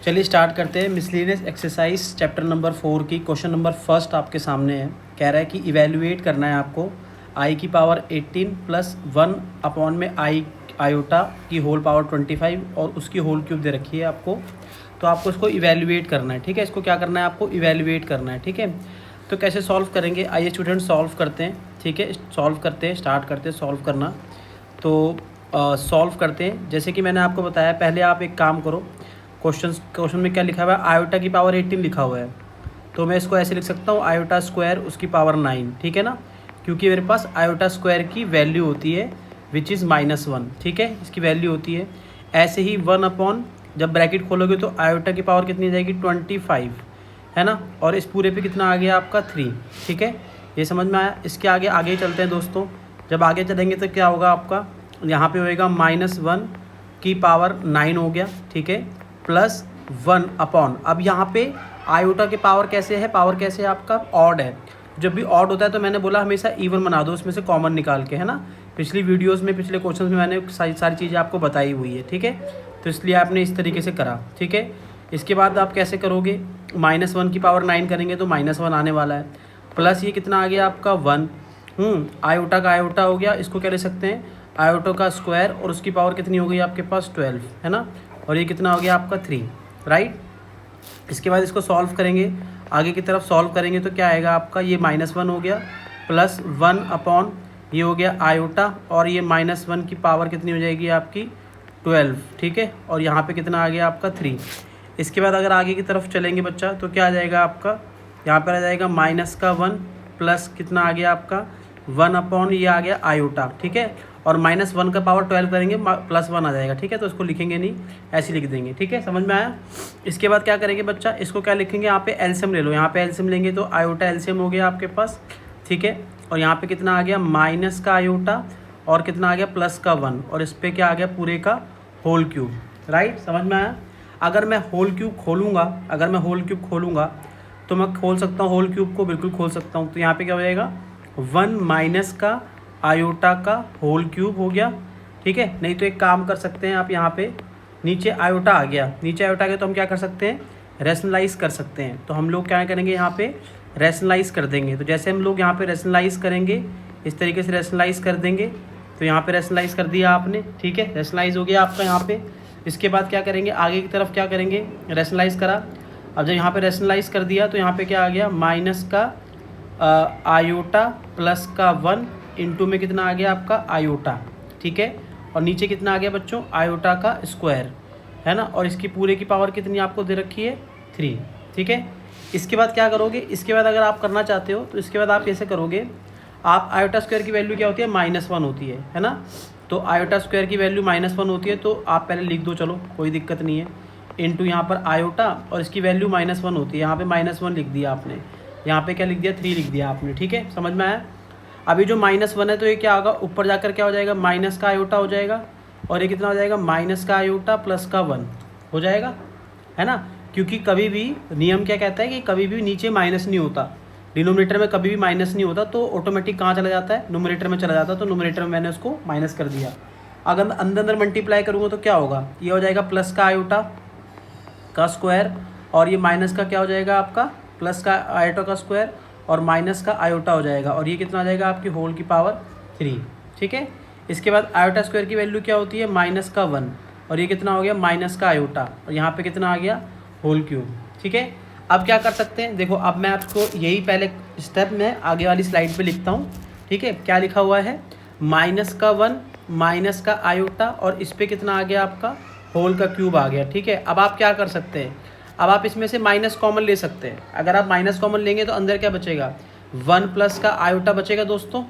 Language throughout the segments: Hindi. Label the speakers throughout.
Speaker 1: चलिए स्टार्ट करते हैं। मिसलेनियस एक्सरसाइज चैप्टर नंबर 4 की क्वेश्चन नंबर फर्स्ट आपके सामने है। कह रहा है कि इवेल्युएट करना है आपको आई की पावर 18 प्लस 1 अपॉन में आई आयोटा की होल पावर 25 और उसकी होल क्यूब दे रखी है आपको। तो आपको इसको इवेल्युएट करना है, ठीक है। इसको क्या करना है, आपको इवेल्युएट करना है, ठीक है। तो कैसे सॉल्व करेंगे, आइए स्टूडेंट सॉल्व करते हैं, ठीक है। सॉल्व करते हैं, स्टार्ट करते हैं सॉल्व करना। तो सॉल्व करते हैं। जैसे कि मैंने आपको बताया, पहले आप एक काम करो। क्वेश्चन में क्या लिखा हुआ है, आयोटा की पावर 18 लिखा हुआ है, तो मैं इसको ऐसे लिख सकता हूँ आयोटा स्क्वायर उसकी पावर 9, ठीक है ना। क्योंकि मेरे पास आयोटा स्क्वायर की वैल्यू होती है विच इज़ -1, ठीक है, इसकी वैल्यू होती है। ऐसे ही 1 अपॉन, जब ब्रैकेट खोलोगे तो आयोटा की पावर कितनी जाएगी 25, है ना। और इस पूरे पे कितना आ गया आपका 3, ठीक है। ये समझ में आया। इसके आगे आगे चलते हैं दोस्तों। जब आगे चलेंगे तो क्या होगा आपका, यहाँ पे होएगा -1 की पावर 9 हो गया, ठीक है, प्लस 1 अपॉन। अब यहाँ पे आयोटा के पावर कैसे है, पावर कैसे है आपका ऑड है। जब भी ऑड होता है तो मैंने बोला हमेशा इवन बना दो, उसमें से कॉमन निकाल के, है ना। पिछली वीडियोस में, पिछले क्वेश्चंस में मैंने सारी चीज़ें आपको बताई हुई है, ठीक है। तो इसलिए आपने इस तरीके से करा, ठीक है। इसके बाद आप कैसे करोगे, -1 की पावर 9 करेंगे तो -1 आने वाला है, प्लस ये कितना आ गया आपका 1, आयोटा का आयोटा हो गया। इसको क्या ले सकते हैं, आयोटा का स्क्वायर, और उसकी पावर कितनी हो गई आपके पास 12, है ना। और ये कितना हो गया आपका 3, राइट। इसके बाद इसको सॉल्व करेंगे, आगे की तरफ सॉल्व करेंगे तो क्या आएगा आपका, ये -1 हो गया, प्लस 1 अपॉन ये हो गया आयोटा, और ये -1 की पावर कितनी हो जाएगी आपकी 12, ठीक है। और यहाँ पे कितना आ गया आपका 3। इसके बाद अगर आगे की तरफ चलेंगे बच्चा तो क्या आ जाएगा आपका, यहाँ पर आ जाएगा -1 प्लस कितना आ गया आपका 1 अपॉन ये आ गया आयोटा, ठीक है। और -1 का पावर 12 करेंगे +1 आ जाएगा, ठीक है। तो इसको लिखेंगे नहीं, ऐसे लिख देंगे, ठीक है। समझ में आया। इसके बाद क्या करेंगे बच्चा, इसको क्या लिखेंगे, यहाँ पे एलसीएम ले लो। यहाँ पे एलसीएम लेंगे तो आयोटा एलसीएम हो गया आपके पास, ठीक है। और यहाँ पे कितना आ गया माइनस का आयोटा, और कितना आ गया प्लस का 1, और इस पर क्या आ गया पूरे का होल क्यूब, राइट। समझ में आया। अगर मैं होल क्यूब खोलूँगा, तो मैं खोल सकता हूँ होल क्यूब को, बिल्कुल खोल सकता हूँ। तो यहाँ पे क्या हो जाएगा 1 माइनस का आयोटा का होल क्यूब हो गया, ठीक है। नहीं तो एक काम कर सकते हैं आप, यहाँ पे नीचे आयोटा आ गया, तो हम क्या कर सकते हैं, रैशनलाइज कर सकते हैं। तो हम लोग क्या करेंगे, यहाँ पे रैशनलाइज कर देंगे। तो जैसे हम लोग यहाँ पे रैशनलाइज करेंगे, इस तरीके से रैशनलाइज कर देंगे। तो यहाँ पे रैशनलाइज कर दिया आपने, ठीक है, रैशनलाइज हो गया आपका यहाँ पे। इसके बाद क्या करेंगे, आगे की तरफ क्या करेंगे, रैशनलाइज करा। अब जब यहाँ पे रैशनलाइज कर दिया तो यहाँ पे क्या आ गया, माइनस का आयोटा प्लस का 1 इंटू में कितना आ गया आपका आयोटा, ठीक है। और नीचे कितना आ गया बच्चों, आयोटा का स्क्वायर, है ना। और इसकी पूरे की पावर कितनी आपको दे रखी है 3, ठीक है। इसके बाद क्या करोगे, इसके बाद अगर आप करना चाहते हो तो इसके बाद आप ऐसे करोगे, आप आयोटा स्क्वायर की वैल्यू क्या होती है -1 होती है ना। तो आयोटा स्क्वायर की वैल्यू -1 होती है, तो आप पहले लिख दो, चलो कोई दिक्कत नहीं है। इंटू यहाँ पर आयोटा, और इसकी वैल्यू -1 होती है, यहाँ पे -1 लिख दिया आपने, यहाँ पे क्या लिख दिया 3 लिख दिया आपने, ठीक है। समझ में आया। अभी जो -1 है तो ये क्या होगा, ऊपर जाकर क्या हो जाएगा, माइनस का आयोटा हो जाएगा, और ये कितना हो जाएगा माइनस का आयोटा प्लस का 1 हो जाएगा, है ना। क्योंकि कभी भी नियम क्या कहता है कि कभी भी नीचे माइनस नहीं होता, डिनोमिनेटर में कभी भी माइनस नहीं होता, तो ऑटोमेटिक कहाँ चला जाता है, न्यूमरेटर में चला जाता है। तो न्यूमरेटर में मैंने उसको माइनस कर दिया। अगर अंदर मल्टीप्लाई करूँगा तो क्या होगा, ये हो जाएगा प्लस का आयोटा का स्क्वायर, और ये माइनस का क्या हो जाएगा आपका प्लस का आयोटा का स्क्वायर, और माइनस का आयोटा हो जाएगा, और ये कितना आ जाएगा आपकी होल की पावर 3, ठीक है। इसके बाद आयोटा स्क्वायर की वैल्यू क्या होती है -1, और ये कितना हो गया माइनस का आयोटा, और यहाँ पे कितना आ गया होल क्यूब, ठीक है। अब क्या कर सकते हैं, देखो अब मैं आपको यही पहले स्टेप में आगे वाली स्लाइड पे लिखता हूँ, ठीक है। क्या लिखा हुआ है, -1 माइनस का आयोटा, और इस पर कितना आ गया आपका होल का क्यूब आ गया, ठीक है। अब आप क्या कर सकते हैं, अब आप इसमें से माइनस कॉमन ले सकते हैं। अगर आप माइनस कॉमन लेंगे तो अंदर क्या बचेगा, 1 प्लस का आयोटा बचेगा दोस्तों,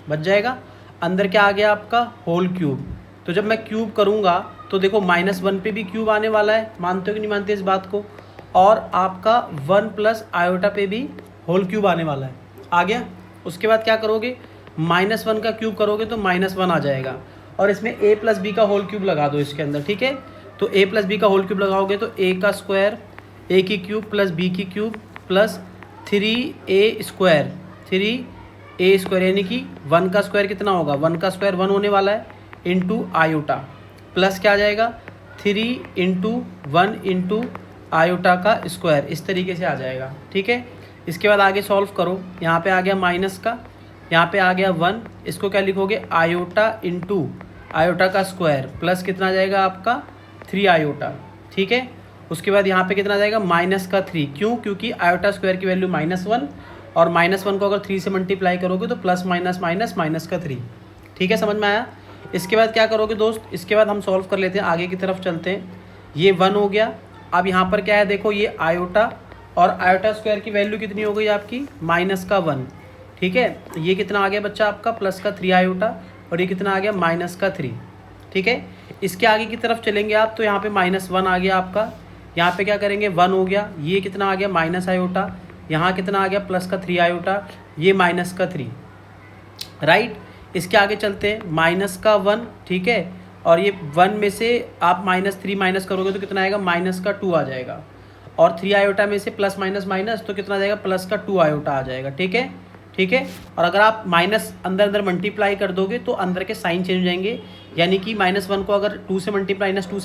Speaker 1: बच जाएगा। अंदर क्या आ गया आपका होल क्यूब। तो जब मैं क्यूब करूँगा तो देखो -1 पे भी क्यूब आने वाला है, मानते हो कि नहीं मानते इस बात को, और आपका 1 प्लस आयोटा पे भी होल क्यूब आने वाला है, आ गया। उसके बाद क्या करोगे, -1 का क्यूब करोगे तो -1 आ जाएगा, और इसमें a प्लस बी का होल क्यूब लगा दो इसके अंदर, ठीक है। तो a प्लस बी का होल क्यूब लगाओगे तो a का स्क्वायर, a की क्यूब प्लस b की क्यूब प्लस 3a स्क्वायर, यानी कि 1 का स्क्वायर कितना होगा, 1 का स्क्वायर 1 होने वाला है, इंटू आयोटा, प्लस क्या आ जाएगा 3 इंटू 1 इंटू आयोटा का स्क्वायर, इस तरीके से आ जाएगा। ठीक है, इसके बाद आगे सॉल्व करो। यहाँ पे आ गया माइनस का, यहाँ पे आ गया 1, इसको क्या लिखोगे आयोटा इंटू आयोटा का स्क्वायर प्लस कितना आ जाएगा आपका 3 आयोटा। ठीक है, उसके बाद यहाँ पे कितना आ जाएगा माइनस का 3, क्यों? क्योंकि आयोटा स्क्वायर की वैल्यू -1 और -1 को अगर 3 से मल्टीप्लाई करोगे तो प्लस माइनस माइनस माइनस का 3। ठीक है, समझ में आया? इसके बाद क्या करोगे दोस्त, इसके बाद हम सॉल्व कर लेते हैं, आगे की तरफ चलते हैं। ये 1 हो गया। अब यहाँ पर क्या है देखो, ये आयोटा और आयोटा स्क्वायर की वैल्यू कितनी हो गई आपकी -1। ठीक है, ये कितना आ गया बच्चा आपका प्लस का 3 आयोटा और ये कितना आ गया -3। ठीक है, इसके आगे की तरफ चलेंगे आप तो यहाँ पे -1 आ गया आपका, यहाँ पे क्या करेंगे 1 हो गया, ये कितना आ गया माइनस आयोटा, यहाँ कितना आ गया प्लस का 3 आयोटा, ये -3। राइट, इसके आगे चलते हैं -1। ठीक है, और ये 1 में से आप -3 माइनस करोगे तो कितना आएगा -2 आ जाएगा, और 3 आयोटा में से प्लस माइनस माइनस तो कितना आ जाएगा +2 आयोटा आ जाएगा। ठीक है, ठीक है, और अगर आप माइनस अंदर अंदर मल्टीप्लाई कर दोगे तो अंदर के साइन चेंज हो जाएंगे, यानी कि -1 को अगर 2 से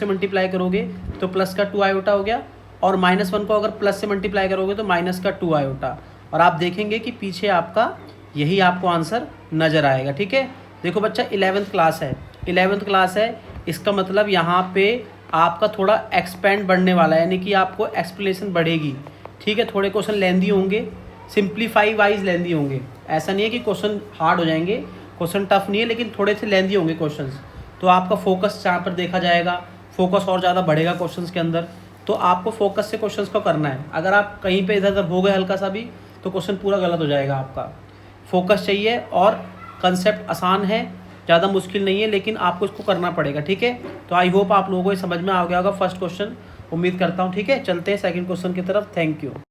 Speaker 1: मल्टीप्लाई करोगे तो +2 आयोटा हो गया, और -1 को अगर प्लस से मल्टीप्लाई करोगे तो -2 आयोटा, और आप देखेंगे कि पीछे आपका यही आपको आंसर नज़र आएगा। ठीक है, देखो बच्चा 11th क्लास है, 11th क्लास है, इसका मतलब यहाँ पे आपका थोड़ा एक्सपेंड बढ़ने वाला है, यानी कि आपको एक्सप्लेनेशन बढ़ेगी। ठीक है, थोड़े क्वेश्चन लेंदी होंगे, सिंप्लीफाई वाइज लेंदी होंगे, ऐसा नहीं है कि क्वेश्चन हार्ड हो जाएंगे, क्वेश्चन टफ नहीं है, लेकिन थोड़े से लेंदी होंगे क्वेश्चंस, तो आपका फोकस यहाँ पर देखा जाएगा, फोकस और ज़्यादा बढ़ेगा क्वेश्चंस के अंदर। तो आपको फोकस से क्वेश्चंस को करना है, अगर आप कहीं पे इधर उधर हो गए हल्का सा भी तो क्वेश्चन पूरा गलत हो जाएगा आपका। फोकस चाहिए, और कंसेप्ट आसान है, ज़्यादा मुश्किल नहीं है, लेकिन आपको इसको करना पड़ेगा। ठीक है, तो आई होप आप लोगों को ये समझ में आ गया होगा फर्स्ट क्वेश्चन, उम्मीद करता हूँ। ठीक है, चलते हैं सेकंड क्वेश्चन की तरफ। Thank you.